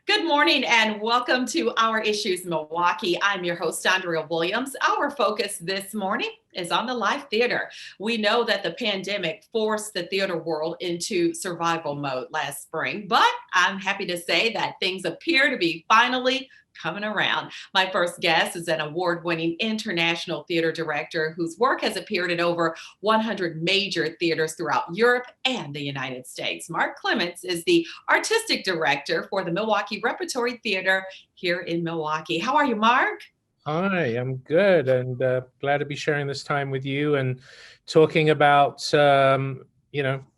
Good morning and welcome to Our Issues Milwaukee. I'm your host, Andrea Williams. Our focus this morning is on the live theater. We know that the pandemic forced the theater world into survival mode last spring, but I'm happy to say that things appear to be finally coming around. My first guest is an award-winning international theater director whose work has appeared at over 100 major theaters throughout Europe and the United States. Mark Clements is the artistic director for the Milwaukee Repertory Theater here in Milwaukee. How are you, Mark? Hi, I'm good and glad to be sharing this time with you and talking about,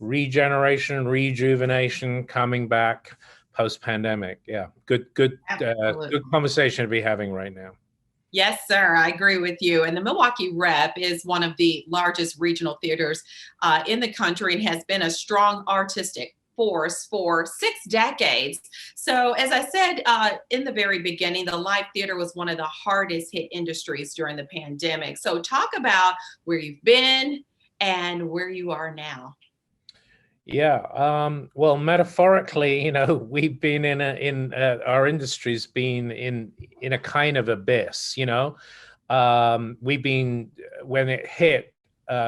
regeneration and rejuvenation coming back post-pandemic. Yeah, good Absolutely. conversation to be having right now. Yes, sir. I agree with you. And the Milwaukee Rep is one of the largest regional theaters in the country and has been a strong artistic force for 6 decades. So, as I said in the very beginning, the live theater was one of the hardest hit industries during the pandemic. So, talk about where you've been and where you are now. Yeah, well, metaphorically, we've been in our industry's been in a kind of abyss. We've been when it hit.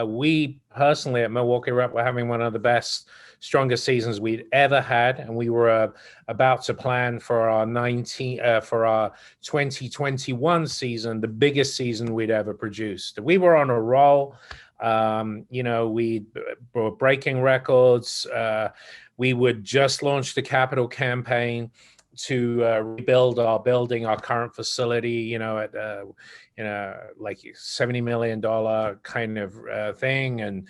We personally at Milwaukee Rep were having one of the best, strongest seasons we'd ever had, and we were about to plan for our 2021 season, the biggest season we'd ever produced. We were on a roll. We were breaking records. We would just launch the capital campaign to rebuild our building, our current facility, at like $70 million kind of thing, and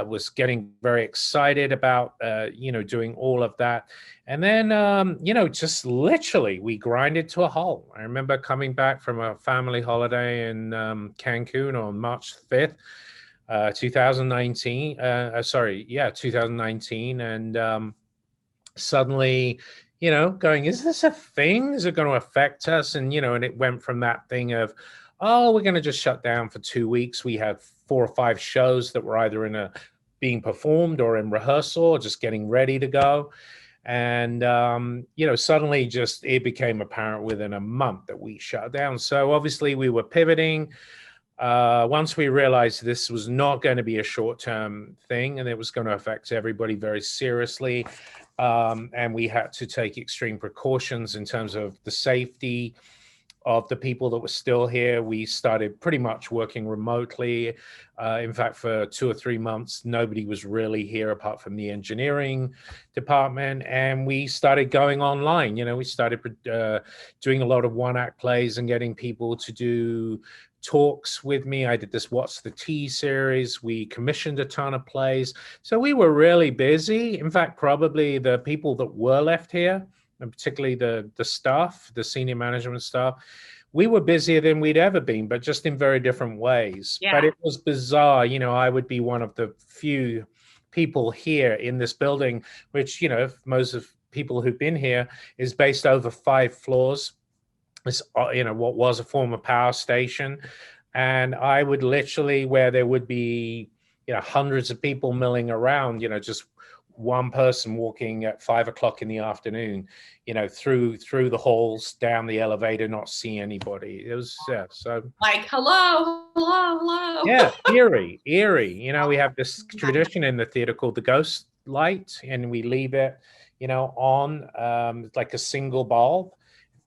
was getting very excited about doing all of that. And then just literally we grinded to a halt. I remember coming back from a family holiday in Cancun on March 5th. 2019, 2019. And suddenly, going, is this a thing? Is it going to affect us? And it went from that thing of, oh, we're going to just shut down for 2 weeks. We had 4 or 5 shows that were either being performed or in rehearsal, or just getting ready to go. And, suddenly just it became apparent within a month that we shut down. So obviously we were pivoting. Once we realized this was not going to be a short-term thing and it was going to affect everybody very seriously, and we had to take extreme precautions in terms of the safety of the people that were still here, we started pretty much working remotely. In fact, for 2 or 3 months, nobody was really here apart from the engineering department. And we started going online. We started doing a lot of one-act plays and getting people to do talks with me. I did this What's the Tea series. We commissioned a ton of plays. So we were really busy. In fact, probably the people that were left here, and particularly the staff, the senior management staff, we were busier than we'd ever been, but just in very different ways. Yeah. But it was bizarre. I would be one of the few people here in this building, which, most of people who've been here is based over 5 floors. It's, what was a former power station. And I would literally, where there would be, hundreds of people milling around, just one person walking at 5 o'clock in the afternoon, through the halls, down the elevator, not see anybody. It was, so. Like, hello, hello, hello. Yeah, eerie. We have this tradition in the theater called the ghost light, and we leave it, on like a single bulb,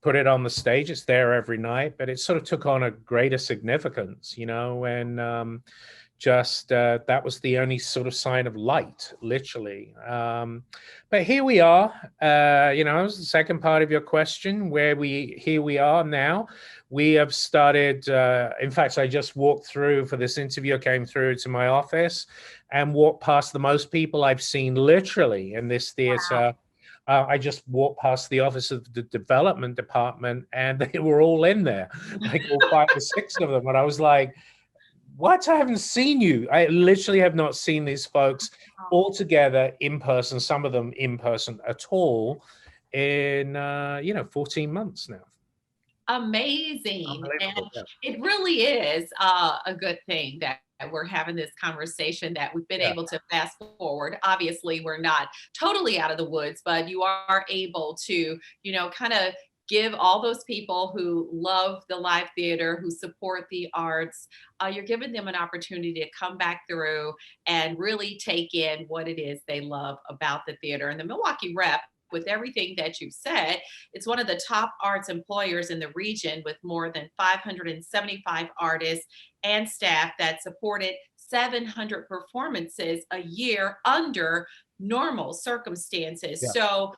put it on the stage. It's there every night, but it sort of took on a greater significance, and that was the only sort of sign of light, literally. But here we are. The second part of your question, here we are now. We have started. In fact, I just walked through for this interview. I came through to my office and walked past the most people I've seen literally in this theater. Wow. I just walked past the office of the development department, and they were all in there, like all 5 or 6 of them. And I was like, what? I haven't seen you. I literally have not seen these folks all together in person, some of them in person at all, in 14 months now. Amazing. And Yeah. it really is a good thing that we're having this conversation, that we've been Yeah. able to fast forward. Obviously, we're not totally out of the woods, but you are able to, kind of give all those people who love the live theater, who support the arts, you're giving them an opportunity to come back through and really take in what it is they love about the theater. And the Milwaukee Rep, with everything that you've said, it's one of the top arts employers in the region, with more than 575 artists and staff that supported 700 performances a year under normal circumstances. Yeah. So,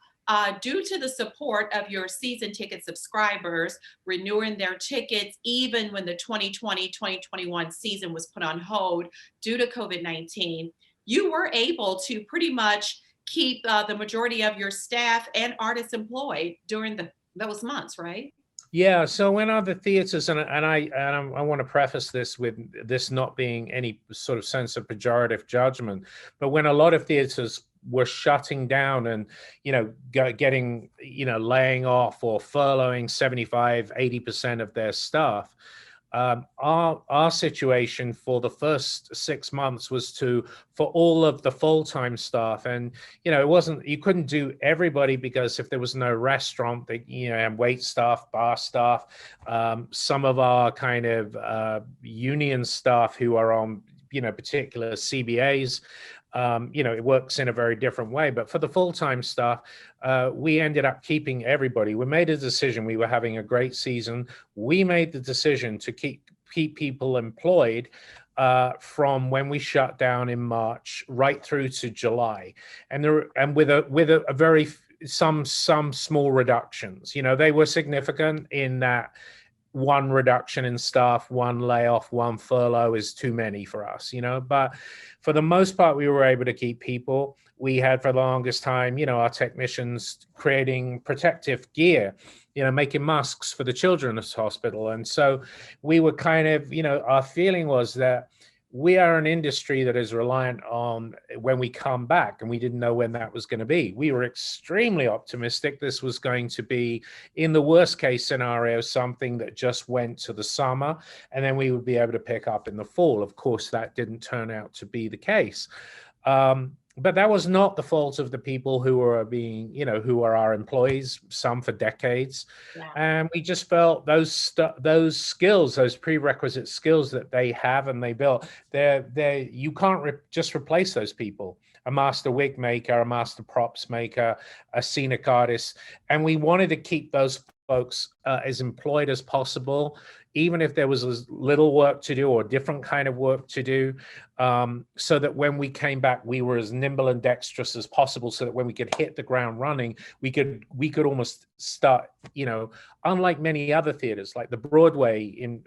due to the support of your season ticket subscribers renewing their tickets, even when the 2020-2021 season was put on hold due to COVID-19, you were able to pretty much keep the majority of your staff and artists employed during those months, right? Yeah, so when other theaters, and I want to preface this with this not being any sort of sense of pejorative judgment, but when a lot of theaters were shutting down and, getting, laying off or furloughing 75, 80% of their staff, our situation for the first 6 months was for all of the full-time staff. And, you couldn't do everybody, because if there was no restaurant, and wait staff, bar staff, some of our kind of union staff who are on, particular CBAs, it works in a very different way. But for the full-time staff, we ended up keeping everybody. We made a decision. We were having a great season. We made the decision to keep people employed from when we shut down in March right through to July, and with a very some small reductions. They were significant in that one reduction in staff, one layoff, one furlough is too many for us, but for the most part, we were able to keep people. We had, for the longest time, our technicians creating protective gear, making masks for the children's hospital. And so we were kind of, our feeling was that we are an industry that is reliant on when we come back, and we didn't know when that was going to be. We were extremely optimistic this was going to be, in the worst case scenario, something that just went to the summer, and then we would be able to pick up in the fall. Of course, that didn't turn out to be the case. But that was not the fault of the people who were being, who are our employees, some for decades. Yeah. And we just felt those skills, those prerequisite skills that they have and they built, you can't just replace those people. A master wig maker, a master props maker, a scenic artist. And we wanted to keep those folks as employed as possible, even if there was as little work to do or different kind of work to do, so that when we came back, we were as nimble and dexterous as possible, so that when we could hit the ground running, we could almost start, unlike many other theaters, like the Broadway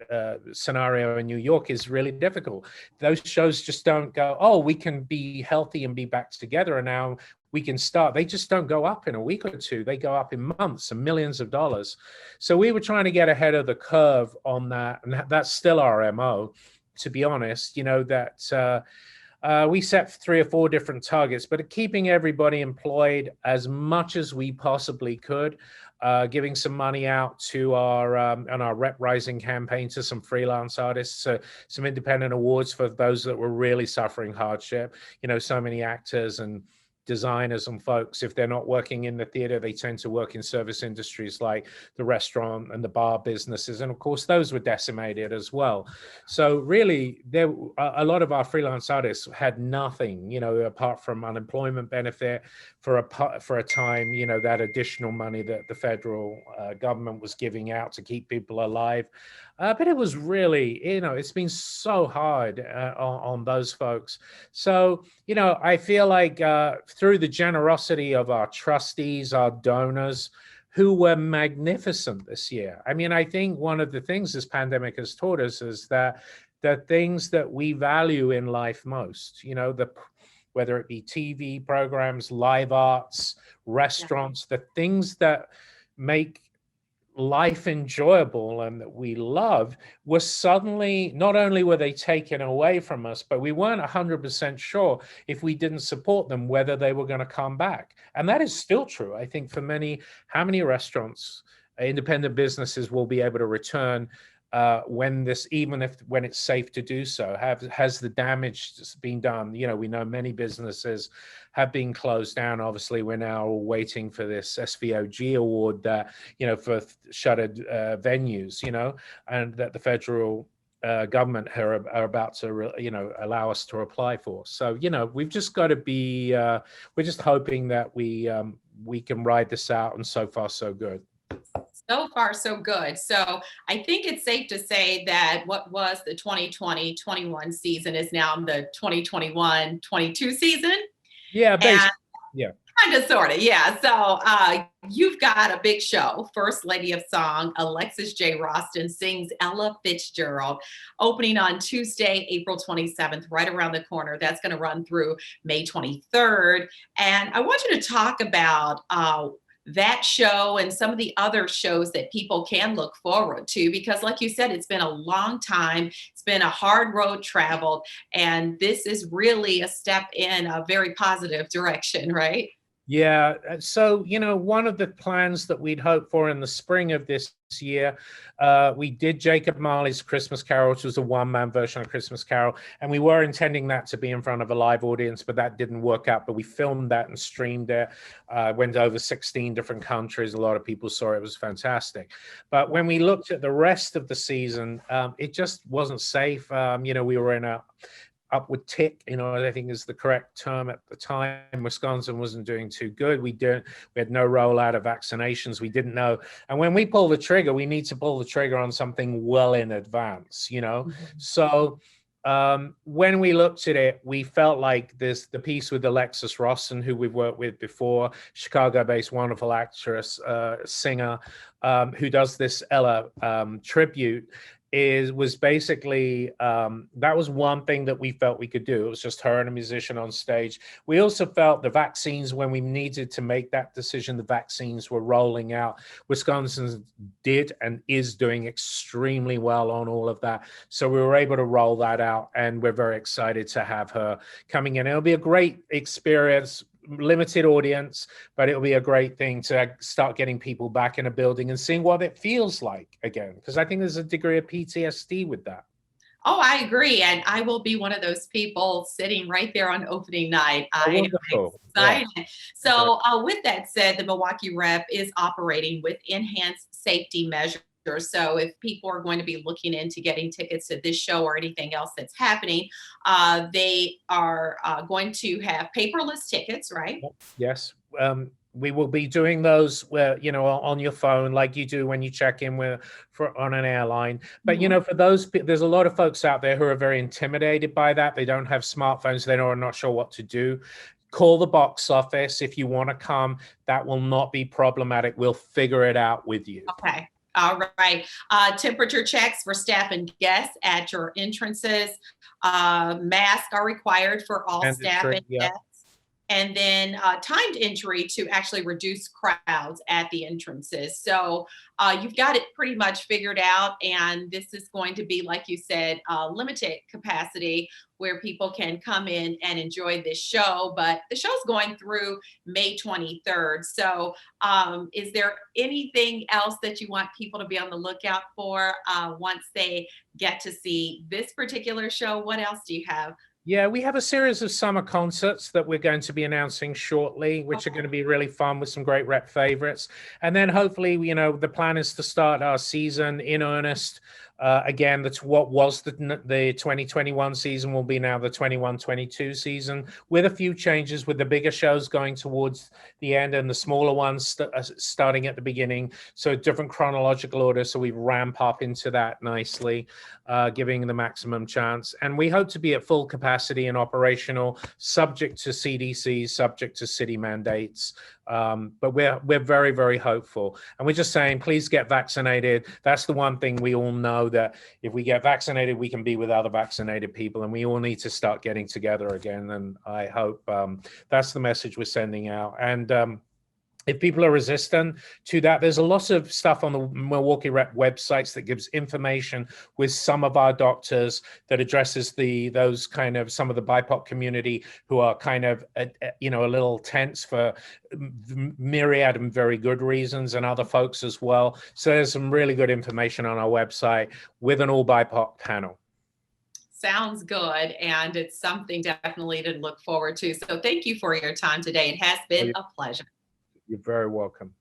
scenario in New York is really difficult. Those shows just don't go, oh, we can be healthy and be back together, and now we can start. They just don't go up in a week or two. They go up in months and millions of dollars. So we were trying to get ahead of the curve on that. And that's still our MO, to be honest, that we set 3 or 4 different targets, but keeping everybody employed as much as we possibly could, giving some money out to on our Rep Rising campaign to some freelance artists, some independent awards for those that were really suffering hardship. So many actors and designers and folks, if they're not working in the theater, they tend to work in service industries like the restaurant and the bar businesses. And of course, those were decimated as well. So really, a lot of our freelance artists had nothing, apart from unemployment benefit for a time, that additional money that the federal government was giving out to keep people alive. But it was really, it's been so hard on those folks. So, I feel like through the generosity of our trustees, our donors, who were magnificent this year. I mean, I think one of the things this pandemic has taught us is that the things that we value in life most, whether it be TV programs, live arts, restaurants, the things that make life enjoyable and that we love, were suddenly, not only were they taken away from us, but we weren't 100% sure, if we didn't support them, whether they were going to come back. And that is still true, I think, for how many restaurants, independent businesses will be able to return when it's safe to do so? Has the damage been done? We know many businesses have been closed down. Obviously, we're now all waiting for this SVOG award that, for shuttered venues, and that the federal government are about to, allow us to apply for. So, we've just got to be, we're just hoping that we can ride this out, and so far, so good. So far, so good. So I think it's safe to say that what was the 2020-21 season is now the 2021-22 season. Yeah, basically. Yeah. Kind of, sort of, yeah. So you've got a big show. First Lady of Song, Alexis J. Roston sings Ella Fitzgerald, opening on Tuesday, April 27th, right around the corner. That's going to run through May 23rd. And I want you to talk about that show and some of the other shows that people can look forward to, because like you said, it's been a long time. It's been a hard road traveled, and this is really a step in a very positive direction, right? Yeah. So, one of the plans that we'd hoped for in the spring of this year, we did Jacob Marley's Christmas Carol, which was a one-man version of Christmas Carol. And we were intending that to be in front of a live audience, but that didn't work out. But we filmed that and streamed it, went over 16 different countries. A lot of people saw it. It was fantastic. But when we looked at the rest of the season, it just wasn't safe. We were in a upward tick, I think is the correct term at the time. Wisconsin wasn't doing too good. We had no rollout of vaccinations. We didn't know. And when we pull the trigger, we need to pull the trigger on something well in advance, Mm-hmm. So when we looked at it, we felt like the piece with Alexis Roston, who we've worked with before, Chicago-based wonderful actress, singer, who does this Ella tribute, was basically, that was one thing that we felt we could do. It was just her and a musician on stage. We also felt the vaccines, when we needed to make that decision, the vaccines were rolling out. Wisconsin did and is doing extremely well on all of that. So we were able to roll that out, and we're very excited to have her coming in. It'll be a great experience. Limited audience, but it'll be a great thing to start getting people back in a building and seeing what it feels like again, because I think there's a degree of PTSD with that. Oh, I agree. And I will be one of those people sitting right there on opening night. I am excited. Yeah. So with that said, the Milwaukee Rep is operating with enhanced safety measures. So if people are going to be looking into getting tickets to this show or anything else that's happening, they are going to have paperless tickets, right? Yes. We will be doing those where, on your phone, like you do when you check in on an airline. But, mm-hmm. For those, there's a lot of folks out there who are very intimidated by that. They don't have smartphones. They're not sure what to do. Call the box office if you want to come. That will not be problematic. We'll figure it out with you. Okay. All right. Temperature checks for staff and guests at your entrances. Masks are required for all staff and guests. And then timed entry to actually reduce crowds at the entrances. So you've got it pretty much figured out. And this is going to be, like you said, limited capacity where people can come in and enjoy this show. But the show's going through May 23rd. So is there anything else that you want people to be on the lookout for once they get to see this particular show? What else do you have? Yeah, we have a series of summer concerts that we're going to be announcing shortly, which are going to be really fun with some great rep favorites. And then hopefully, the plan is to start our season in earnest. Again, that's what was the 2021 season will be now the 21-22 season, with a few changes, with the bigger shows going towards the end and the smaller ones starting at the beginning. So different chronological order. So we ramp up into that nicely, giving the maximum chance. And we hope to be at full capacity and operational, subject to CDC, subject to city mandates. But we're very, very hopeful. And we're just saying, please get vaccinated. That's the one thing we all know, that if we get vaccinated, we can be with other vaccinated people, and we all need to start getting together again. And I hope that's the message we're sending out. And if people are resistant to that, there's a lot of stuff on the Milwaukee Rep websites that gives information with some of our doctors that addresses those kind of some of the BIPOC community who are kind of a little tense for myriad and very good reasons, and other folks as well. So there's some really good information on our website with an all BIPOC panel. Sounds good. And it's something definitely to look forward to. So thank you for your time today. It has been a pleasure. You're very welcome.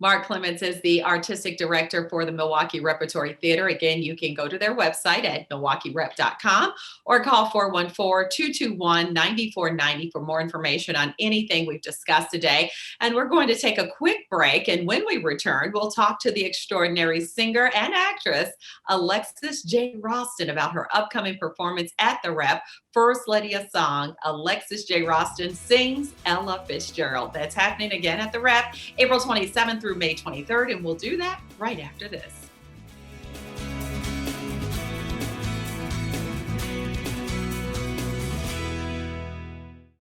Mark Clements is the artistic director for the Milwaukee Repertory Theater. Again, you can go to their website at milwaukeerep.com or call 414-221-9490 for more information on anything we've discussed today. And we're going to take a quick break. And when we return, we'll talk to the extraordinary singer and actress, Alexis J. Roston, about her upcoming performance at the Rep, First Lady of Song. Alexis J. Roston sings Ella Fitzgerald. That's happening again at the Rep, April 27th through May 23rd, and we'll do that right after this.